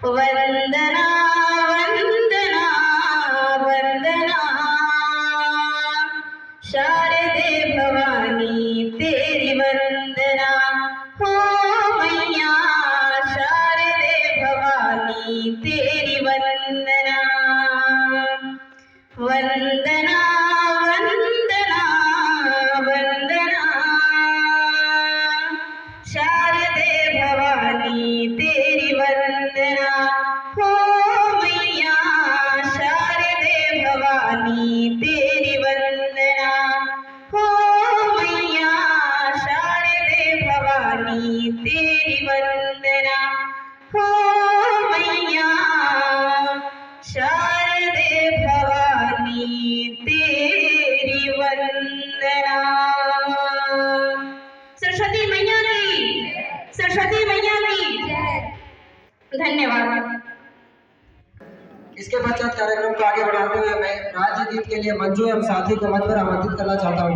वंदना वंदना वंदना शारदे भवानी तेरी वंदना हो मैया शारदे भवानी तेरी वंदना वंदना वंदना वंदना शारदे भवानी तेरी वंदना हो मैया शारदे भवानी तेरी वंदना हो मैया शारदे भवानी तेरी वंदना हो मैया शारदे भवानी तेरी वंदना। सरस्वती मैया की, सरस्वती मैया की धन्यवाद। इसके पश्चात कार्यक्रम को आगे बढ़ाते हुए मैं राज्य गीत के लिए मंजू एवं साथी को मंच पर आमंत्रित करना चाहता हूँ।